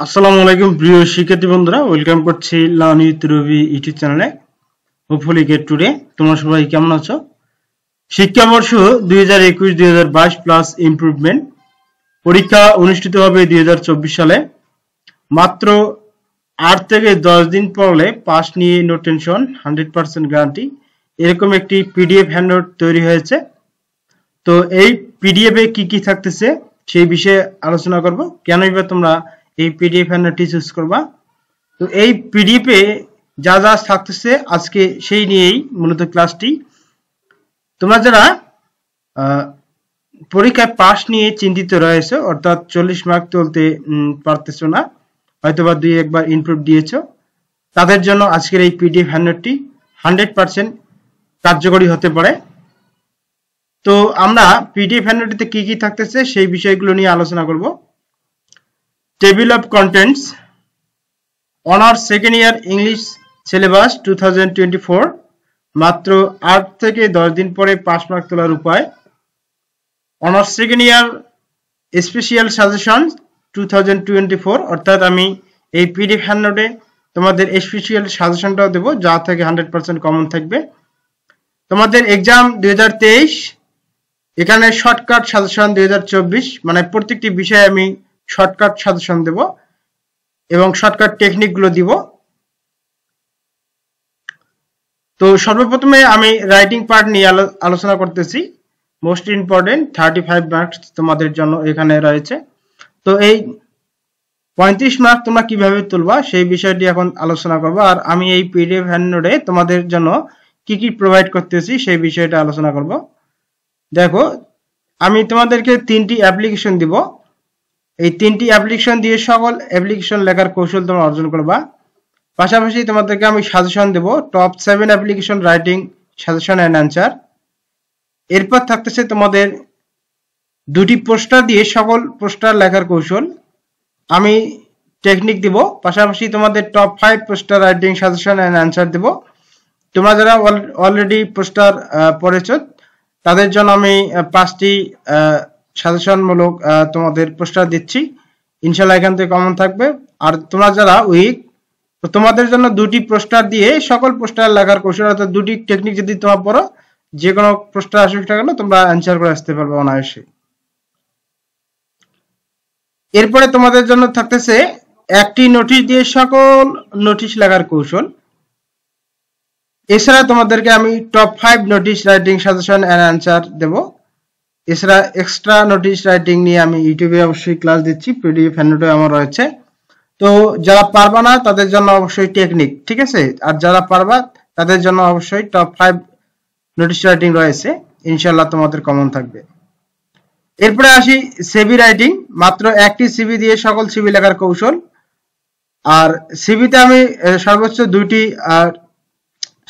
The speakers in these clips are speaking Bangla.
আসসালামু আলাইকুম প্রিয় শিক্ষার্থী বন্ধুরা, ওয়েলকাম করছি লার্ন উইথ রবি ইউটিউব চ্যানেলে। Hopefully get today. তোমরা সবাই কেমন আছো? শিক্ষাবর্ষ 2021-2022 প্লাস ইমপ্রুভমেন্ট পরীক্ষা অনুষ্ঠিত হবে 2024 সালে। মাত্র 8 থেকে 10 দিন পড়লে পাস নিয়ে নো টেনশন, 100% গ্যারান্টি। এরকম একটি পিডিএফ হ্যান্ডআউট তৈরি হয়েছে। তো এই পিডিএফে কি কি থাকতেছে সেই বিষয়ে আলোচনা করব। কেনই বা তোমরা এই পিডিএফ হ্যান্ডআউটটি চুজ করবা। তো এই পিডিএফে যা যা থাকতেছে আজকে সেই নিয়েই মূলত ক্লাসটি। তোমরা যারা পরীক্ষায় পাস নিয়ে চিন্তিত রয়েছে, অর্থাৎ 40 মার্ক তুলতে পারতেছো না, হয়তোবা দুই একবার ইমপ্রুভ দিয়েছো, তাদের জন্য আজকের এই পিডিএফ হ্যান্ডআউটটি 100% কার্যকরী হতে পারে। তো আমরা পিডিএফ হ্যান্ডআউটটিতে কি কি থাকতেছে সেই বিষয়গুলো নিয়ে আলোচনা করব। Table of contents, honours second year English syllabus 2024, মাত্র 8 থেকে 10 দিন পরে পাস মার্ক তোলার উপায়। Honours second year special suggestion 2024, অর্থাৎ আমি এই পিডিএফ হ্যান্ডআউটে তোমাদের স্পেশাল সাজেশনটাও দেবো, যা থেকে 100% কমন থাকবে। তোমাদের এক্সাম 2023, এখানে শর্টকাট সাজেশন 2024, মানে প্রত্যেকটি বিষয়ে আমি শর্টকাট সাজেশন দেব এবং শর্টকাট টেকনিকগুলো দিব। তো সর্বপ্রথমে আমি রাইটিং পার্ট নিয়ে আলোচনা করতেছি। মোস্ট ইম্পর্টেন্ট 35 মার্কস তোমাদের জন্য এখানে রয়েছে। তো এই 35 মার্ক তোমরা কিভাবে তুলবা সেই বিষয়টি এখন আলোচনা করব। আর আমি এই পিডিএফ হ্যান্ডআউটে তোমাদের জন্য কি কি প্রোভাইড করতেছি সেই বিষয়টা আলোচনা করব। দেখো, আমি তোমাদেরকে 3টি অ্যাপ্লিকেশন দিব। এই 3টি অ্যাপ্লিকেশন দিয়ে সকল অ্যাপ্লিকেশন লেখার কৌশল তোমরা অর্জন করবা। পাশাপাশি তোমাদেরকে আমি সাজেশন দেব, top 7 application writing suggestion and answer. এরপর থাকতেছে তোমাদের 2টি পোস্টার দিয়ে সকল পোস্টার লেখার কৌশল, আমি টেকনিক দিব। পাশাপাশি তোমাদের top 5 poster writing suggestion and answer দেব। তোমরা যারা অলরেডি পোস্টার পড়েছো তাদের জন্য আমি 5টি সাজেশনমূলক তোমাদের পোস্টার দিচ্ছি, ইনশাআল্লাহ এখান থেকে কমন থাকবে। আর তোমরা যারা উইক, তো তোমাদের জন্য 2টি পোস্টার দিয়ে সকল পোস্টার লেখার কৌশল, অর্থাৎ 2টি টেকনিক যদি তোমরা পড়ো, যে কোনো পোস্টার আসুক না কেন তোমরা অ্যান্সার করে আসতে পারবে অনায়াসে। এরপরে তোমাদের জন্য থাকতেছে একটি নোটিশ দিয়ে সকল নোটিশ লেখার কৌশল। এছাড়া তোমাদেরকে আমি top 5 notice writing suggestion and answer দেব। এছাড়া এক্সট্রা নোটিশ রাইটিং নিয়ে আমি ইউটিউবে অবশ্যই ক্লাস দিচ্ছি, পিডিএফ হ্যান্ডআউটে আমার রয়েছে। তো যারা পারবা না তাদের জন্য অবশ্যই টেকনিক, ঠিক আছে? আর যারা পারবা তাদের জন্য অবশ্যই টপ 5 নোটিশ রাইটিং রয়েছে, ইনশাআল্লাহ তোমাদের কমন থাকবে। এরপরে আসি সিভি রাইটিং, মাত্র একটি সিভি দিয়ে সকল সিভি লেখার কৌশল। আর সিভিতে আমি সর্বোচ্চ 2টি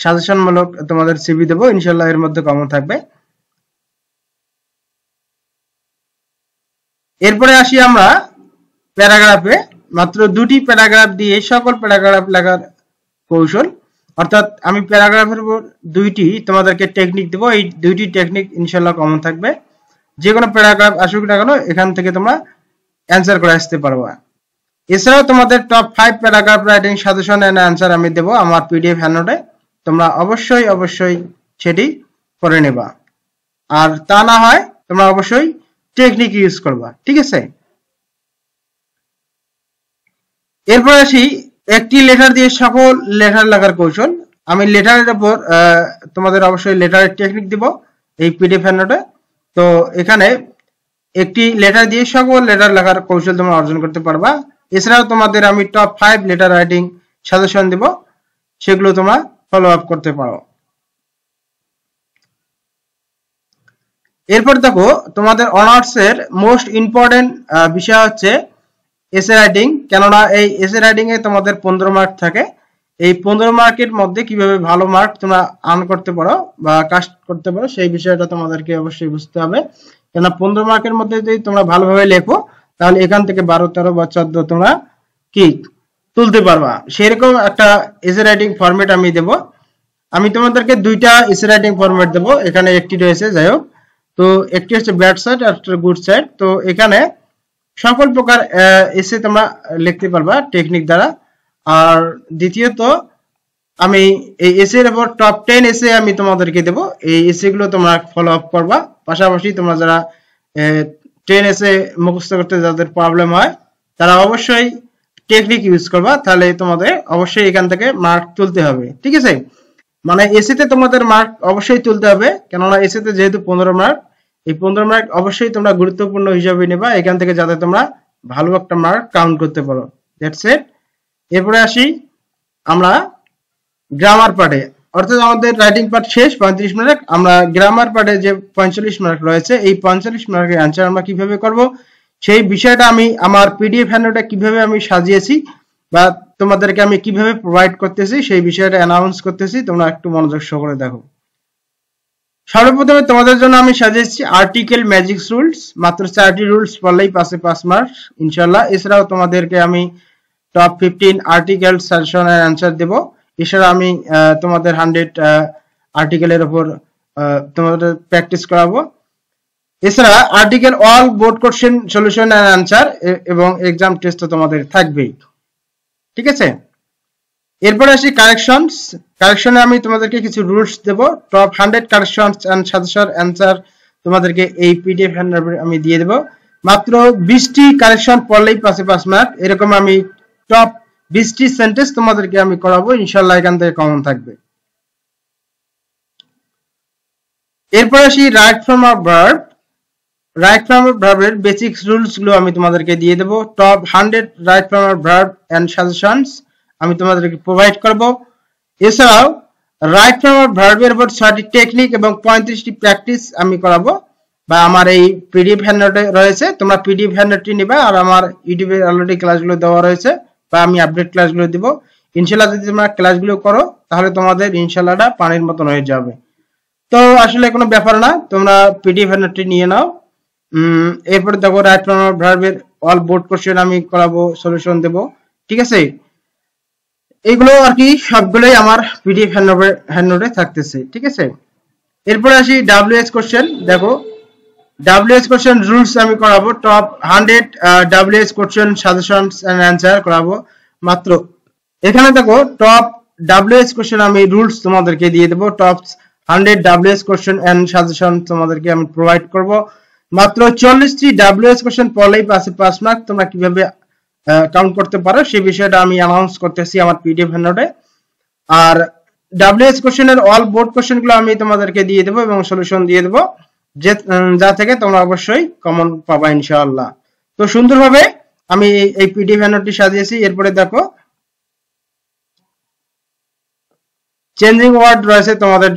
সাজেশনমূলক তোমাদের সিভি দেবো, ইনশাআল্লাহ এর মধ্যে কমন থাকবে। এরপরে আসি আমরা প্যারাগ্রাফে, মাত্র 2টি প্যারাগ্রাফ দিয়ে সকল প্যারাগ্রাফ লেখার কৌশল, অর্থাৎ আমি প্যারাগ্রাফের উপর 2টি তোমাদেরকে টেকনিক দেবো। এই 2টি টেকনিক ইনশাআল্লাহ কমন থাকবে। যে কোনো প্যারাগ্রাফ আসুক না কেন এখান থেকে তোমরা অ্যান্সার করে আসতে পারবা। এছাড়াও তোমাদের top 5 paragraph writing suggestion and answer আমি দেবো আমার পিডিএফ হ্যান্ডআউটে, তোমরা অবশ্যই সেটি করে নেবা। আর তা না হয় তোমরা অবশ্যই টেকনিক ইউজ করবা, ঠিক আছে? এরপর আসি একটি লেটার দিয়ে সকল লেটার লেখার কৌশল। আমি লেটারের উপর তোমাদের অবশ্যই লেটারের টেকনিক দিব এই পিডিএফ হ্যান্ডআউটে। তো এখানে একটি লেটার দিয়ে সকল লেটার লেখার কৌশল তোমরা অর্জন করতে পারবা। এছাড়াও তোমাদের আমি টপ 5 লেটার রাইটিং সাজেশন দিব, সেগুলো তোমরা ফলো আপ করতে পারো। এরপর দেখো, তোমাদের অনার্সের মোস্ট ইম্পর্টেন্ট বিষয় হচ্ছে এসে রাইটিং, কেননা এই এসে রাইটিং এ তোমাদের 15 মার্ক থাকে। এই 15 মার্কের মধ্যে কিভাবে ভালো মার্ক তোমরা আর্ন করতে পারো বা কাস্ট করতে পারো সেই বিষয়টা তোমাদেরকে অবশ্যই বুঝতে হবে। কেননা 15 মার্কের মধ্যে যদি তোমরা ভালোভাবে লেখো তাহলে এখান থেকে 12, 13 বা 14 তোমরা কি তুলতে পারবা। সেরকম একটা এসে রাইটিং ফরম্যাট আমি দেব। আমি তোমাদেরকে 2টা এসে রাইটিং ফরম্যাট দেব, এখানে একটি রয়েছে, যাই হোক। তো একটি হচ্ছে ব্যাড সাইড আর একটা গুড সাইড। তো এখানে সকল প্রকার এসে তোমরা লিখতে পারবা টেকনিক দ্বারা। আর দ্বিতীয়ত আমি এই এসে এর উপর টপ 10 এসে আমি তোমাদেরকে দেব, এই এসে গুলো তোমরা ফলো আপ করবা। পাশাপাশি তোমরা যারা 10 এসে মুখস্থ করতে যাদের প্রবলেম হয় তারা অবশ্যই টেকনিক ইউজ করবা, তাহলে তোমাদের অবশ্যই এখান থেকে মার্ক তুলতে হবে। ঠিক আছে, মানে এসে তে তোমাদের মার্ক অবশ্যই তুলতে হবে, কেননা এসে তে যেহেতু 15 মার্ক, এই 15 মার্ক অবশ্যই তোমরা গুরুত্বপূর্ণ হিসাবে নেবা এখান থেকে, যাতে তোমরা ভালো একটা মার্ক কাউন্ট করতে পারো। That's it. এরপরে আসি আমরা গ্রামার পার্টে, অর্থাৎ আমাদের রাইটিং পার্ট শেষ 35 মার্ক। আমরা গ্রামার পার্টে যে 45 মার্ক রয়েছে, এই 45 মার্কের অ্যানসার আমরা কিভাবে করব সেই বিষয়টা আমি আমার পিডিএফ হ্যান্ডআউটে কিভাবে আমি সাজিয়েছি বা তোমাদেরকে আমি কিভাবে প্রোভাইড করতেছি সেই বিষয়টা অ্যানাউন্স করতেছি, তোমরা একটু মনোযোগ সহকারে দেখো। সর্বপ্রথমে তোমাদের জন্য আমি সাজিয়েছি আর্টিকেল ম্যাজিক্স রুলস, মাত্র 4টি রুলস পড়লেই পাসে 5 মার্ক ইনশাআল্লাহ। এছাড়াও তোমাদেরকে আমি টপ 15 আর্টিকেল সাজেশনের অ্যানসার দেব। এছাড়া আমি তোমাদের 100 আর্টিকেলের উপর তোমাদের প্র্যাকটিস করাবো। এছাড়া article all board question solution and answer এবং এক্সাম টেস্ট তোমাদের থাকবেই। ঠিক আছে, এরপর আসি কারেকশনস। কারেকশনে আমি তোমাদেরকে কিছু রুলস দেব। Top 100 corrections and suggestion answer তোমাদেরকে এই পিডিএফ হ্যান্ডআউটে আমি দিয়ে দেব। মাত্র 20টি কারেকশন পড়লেই পাসে 5 মার্ক, এরকম আমি টপ 20টি সেন্টেন্স তোমাদেরকে আমি করাবো ইনশাআল্লাহ, এখান থেকে কমন থাকবে। এরপর আসি right from a verb. Right from a ভার্বের বেসিক রুলস গুলো আমি তোমাদেরকে দিয়ে দেব। Top 100 right from a verb and suggestions আমি তোমাদেরকে প্রোভাইড করব। এছাড়াও রাইট ফ্রম আ ভার্বের উপর 6টি টেকনিক এবং 35টি প্র্যাকটিস আমি করাবো, বা আমার এই পিডিএফ হ্যান্ডআউটে রয়েছে। তোমরা পিডিএফ হ্যান্ডআউটটি নিবা, আর আমার ইউটিউবে অলরেডি ক্লাসগুলো দেওয়া রয়েছে বা আমি আপডেট ক্লাসগুলো দিব ইনশাআল্লাহ। যদি তোমরা ক্লাসগুলো করো তাহলে তোমাদের ইনশাআল্লাহটা পানির মতন হয়ে যাবে। তো আসলে কোনো ব্যাপার না, তোমরা পিডিএফ হ্যান্ডআউটটি নিয়ে নাও। এরপরে দেখো রাইট ফ্রম আ ভার্বের অল বোর্ড কোশ্চেন আমি করাবো, সলিউশন দেব। ঠিক আছে, এগুলো আর কি সবগুলোই আমার পিডিএফ হ্যান্ডআউটে থাকতেছে। ঠিক আছে, এরপরে আসি ডাব্লিউএইচ কোশ্চেন। দেখো ডাব্লিউএইচ কোশ্চেন রুলস আমি করাবো। Top 100 W H question suggestions and answer করাবো মাত্র। এখানে দেখো টপ ডাব্লিউএইচ কোশ্চেন আমি রুলস তোমাদেরকে দিয়ে দেব। Top 100 W H question and suggestion তোমাদেরকে আমি প্রোভাইড করব। মাত্র 40টি ডাব্লিউএইচ কোশ্চেন পড়লেই পাসে 5 মার্ক। তোমরা কিভাবে কাউন্ট করতে পারো সেই বিষয়টা আমি অ্যানাউন্স করতেছি আমার পিডিএফ হ্যান্ডআউটে। আর ডাব্লিউএইচ কোশ্চেনের অল বোর্ড কোশ্চেনগুলো আমি তোমাদেরকে দিয়ে দেব এবং সলিউশন দিয়ে দেব, যা থেকে তোমরা অবশ্যই কমন পাবা ইনশাআল্লাহ। তো সুন্দরভাবে আমি এই পিডিএফ হ্যান্ডআউটটি সাজিয়েছি। এরপরে দেখো চেঞ্জিং ওয়ার্ড রয়েছে তোমাদের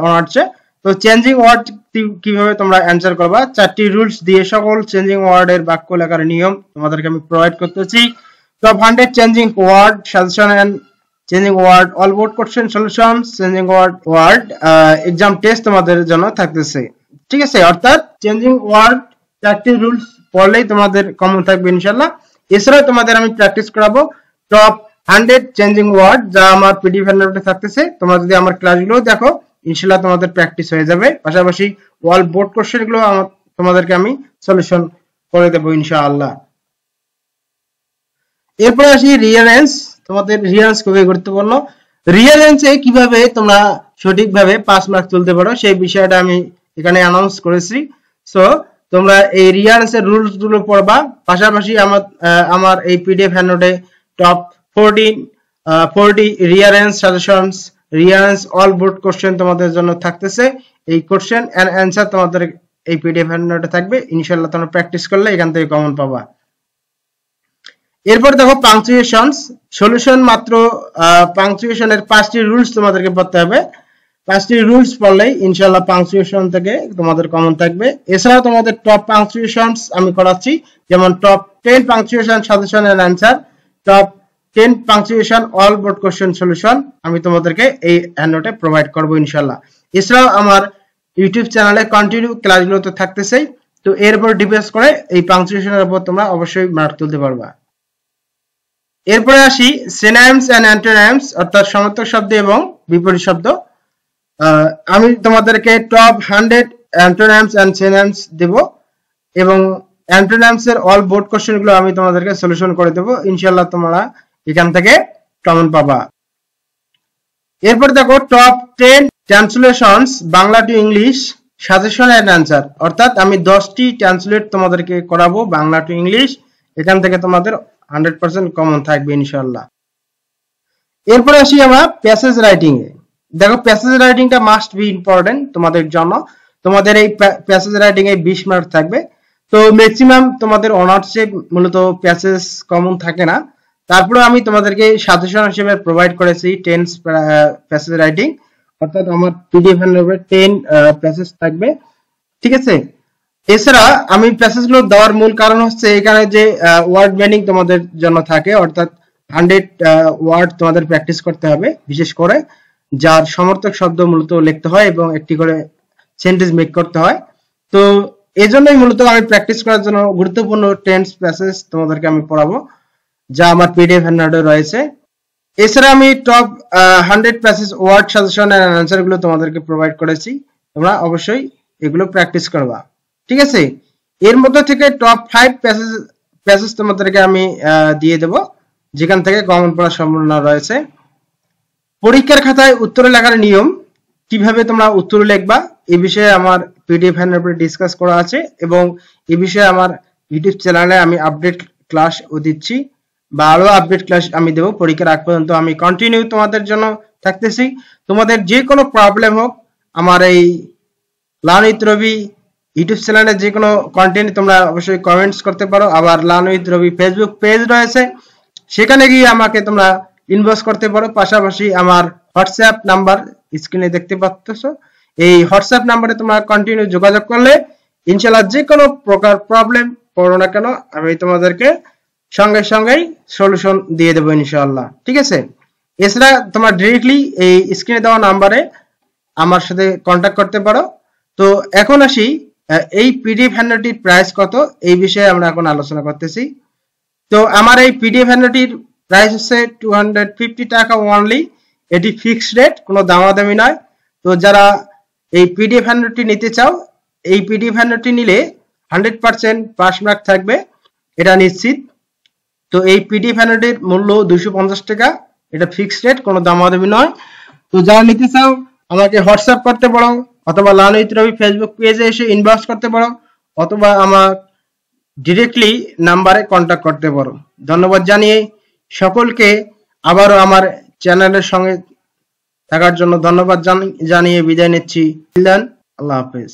অনার্সে। তো চেঞ্জিং ওয়ার্ড কিভাবে তোমরা অ্যানসার করবা, 4টি রুলস দিয়ে সকল চেঞ্জিং ওয়ার্ডের বাক্য লেখার নিয়ম তোমাদেরকে আমি প্রোভাইড করতেছি। Top 100 changing word suggestion and changing word all board question solution changing word exam test তোমাদের জন্য থাকতেছে। ঠিক আছে, অর্থাৎ চেঞ্জিং ওয়ার্ড 4টি রুলস পড়লেই তোমাদের কমন থাকবে ইনশাআল্লাহ। এছাড়াও তোমাদের আমি প্র্যাকটিস করাবো টপ 100 চেঞ্জিং ওয়ার্ড, যা আমার পিডিএফ হ্যান্ডআউটে থাকতেছে। তোমরা যদি আমার ক্লাসগুলো দেখো ইনশাআল্লাহ তোমাদের প্র্যাকটিস হয়ে যাবে। পাশাপাশি অল বোর্ড কোশ্চেনগুলো তোমাদেরকে আমি সলিউশন করে দেব ইনশাআল্লাহ। এরপরে আসি রিয়ারেন্স। তোমাদের রিয়ারেন্স খুবই গুরুত্বপূর্ণ। রিয়ারেন্সে কিভাবে তোমরা সঠিকভাবে 5 মার্ক তুলতে পারো সেই বিষয়টা আমি এখানে অ্যানাউন্স করেছি। সো তোমরা এই রিয়ারেন্সের রুলস গুলো পড়বা। পাশাপাশি আমার এই PDF হ্যান্ডআউটে top 40 রিয়ারেন্স suggestions রিয়ারেন্স all board question তোমাদের জন্য থাকতেছে। এই কোশ্চেন এন্ড অ্যানসার তোমাদের এই পিডিএফ হ্যান্ডআউটে থাকবে ইনশাআল্লাহ। তোমরা প্র্যাকটিস করলে এখান থেকে কমন পাবা। এরপর দেখো পাংচুয়েশনস সলিউশন। মাত্র পাংচুয়েশনের 5টি রুলস তোমাদেরকে পড়তে হবে। 5টি রুলস পড়লেই ইনশাআল্লাহ পাংচুয়েশন থেকে তোমাদের কমন থাকবে। এছাড়াও তোমাদের টপ পাংচুয়েশনস আমি করাচ্ছি, যেমন top 10 punctuation suggestion and answer, top 10 punctuation all board question solution আমি তোমাদেরকে এই হ্যান্ডআউটে প্রোভাইড করব ইনশাআল্লাহ। এছাড়াও আমার ইউটিউব চ্যানেলে কন্টিনিউ ক্লাসগুলো তো থাকতেছেই। তো এর উপর ডিপেন্ড করে এই পাংচুয়েশনের উপর তোমরা অবশ্যই মার্ক তুলতে পারবা। এরপরে আসি সিনোনিমস এন্ড অ্যান্টোনিমস, অর্থাৎ সমার্থক শব্দ এবং বিপরীত শব্দ। আমি তোমাদেরকে টপ 100 অ্যান্টোনিমস এন্ড সিনোনিমস দেব এবং অ্যান্টোনিমস এর অল বোর্ড কোশ্চেন গুলো আমি তোমাদেরকে সলিউশন করে দেব, ইনশাআল্লাহ তোমরা এখান থেকে কমন পাবা। এরপর দেখো top 10 translations Bangla to English suggestion and answer, অর্থাৎ আমি 10টি ট্রান্সলেট তোমাদেরকে করাবো বাংলা টু ইংলিশ, এখান থেকে তোমাদের 100% কমন থাকবে ইনশাআল্লাহ। এরপর আসি আমরা প্যাসেজ রাইটিং এ। দেখো প্যাসেজ রাইটিংটা মাস্ট বি ইম্পর্টেন্ট তোমাদের জন্য। তোমাদের এই প্যাসেজ রাইটিং এ 20 মার্ক থাকবে। তো ম্যাক্সিমাম তোমাদের অনার্সে মূলত প্যাসেজ কমন থাকে না, তারপরে আমি তোমাদেরকে সাজেশন হিসেবে প্রোভাইড করেছি 10 প্যাসেজ রাইটিং, অর্থাৎ আমার পিডিএফ এর উপরে 10 প্যাসেজ থাকবে, ঠিক আছে। এছাড়া আমি প্যাসেজ গুলো দেওয়ার মূল কারণ হচ্ছে এখানে যে ওয়ার্ড মিনিং তোমাদের জন্য থাকে, অর্থাৎ 100 ওয়ার্ড তোমাদের প্র্যাকটিস করতে হবে, বিশেষ করে যার সমর্থক শব্দ মূলত লিখতে হয় এবং একটি করে সেন্টেন্স মেক করতে হয়। তো এজন্যই মূলত আমি প্র্যাকটিস করার জন্য গুরুত্বপূর্ণ টেন্স প্যাসেজ তোমাদেরকে আমি পড়াবো, যা আমার পিডিএফ হ্যান্ডআউটে রয়েছে। এছাড়া আমি top 100 passage word suggestion and answer গুলো তোমাদেরকে প্রোভাইড করেছি, তোমরা অবশ্যই এগুলো প্র্যাকটিস করবা, ঠিক আছে। এর মধ্যে থেকে টপ 5 প্যাসেজ তোমাদেরকে আমি দিয়ে দেব, যেখান থেকে কমন পড়ার সম্ভাবনা রয়েছে। পরীক্ষার খাতায় উত্তর লেখার নিয়ম, কিভাবে তোমরা উত্তর লিখবা এই বিষয়ে আমার পিডিএফ এর উপরে ডিসকাস করা আছে, এবং এই বিষয়ে আমার ইউটিউব চ্যানেলে আমি আপডেট ক্লাস দিচ্ছি, বা আরো আপডেট ক্লাস আমি দেব পরীক্ষার আগ পর্যন্ত। আমি কন্টিনিউ তোমাদের জন্য থাকতেছি। তোমাদের যে কোনো প্রবলেম হোক আমার এই লার্ন উইথ রবি ইউটিউব চ্যানেলে যে কোনো কন্টেন্ট তোমরা অবশ্যই কমেন্টস করতে পারো। আবার learn with Rabi Facebook page রয়েছে, সেখানে গিয়ে আমাকে তোমরা ইনবক্স করতে পারো। পাশাপাশি আমার হোয়াটসঅ্যাপ নাম্বার স্ক্রিনে দেখতে পাচ্ছ, এই হোয়াটসঅ্যাপ নাম্বারে তোমরা কন্টিনিউ যোগাযোগ করলে ইনশাআল্লাহ যে কোনো প্রকার প্রবলেম পড়ো না কেন আমি তোমাদেরকে সঙ্গে সঙ্গেই সলিউশন দিয়ে দেবো ইনশাআল্লাহ, ঠিক আছে। এছাড়া তোমরা ডিরেক্টলি এই স্ক্রিনে দেওয়া নাম্বারে আমার সাথে কন্ট্যাক্ট করতে পারো। তো এখন আসি এই পিডিএফ হ্যান্ডআউটটির প্রাইস কত এই বিষয়ে আমরা এখন আলোচনা করতেছি। তো আমার এই পিডিএফ হ্যান্ডআউটটির প্রাইস হচ্ছে 250 টাকা অনলি, এটি ফিক্সড রেট, কোনো দামাদামি নয়। তো যারা এই পিডিএফ হ্যান্ডআউটটি নিতে চাও, এই পিডিএফ হ্যান্ডআউটটি নিলে 100% পাস মার্ক থাকবে, এটা নিশ্চিত। তো এই পিডিএফ হ্যান্ডআউটের মূল্য 250 টাকা, এটা ফিক্সড রেট, কোনো দামাদামি নয়। তো যারা নিতে চাও আমাকে হোয়াটসঅ্যাপ করতে পারো, অথবা লার্ন উইথ রবি ফেসবুক পেজে এসে ইনবক্স করতে পারো, অথবা আমার ডিরেক্টলি নাম্বারে কন্ট্যাক্ট করতে পারো। ধন্যবাদ জানিয়ে সকলকে আবারও আমার চ্যানেলের সঙ্গে থাকার জন্য ধন্যবাদ জানিয়ে বিদায় নিচ্ছি। আল্লাহ হাফেজ।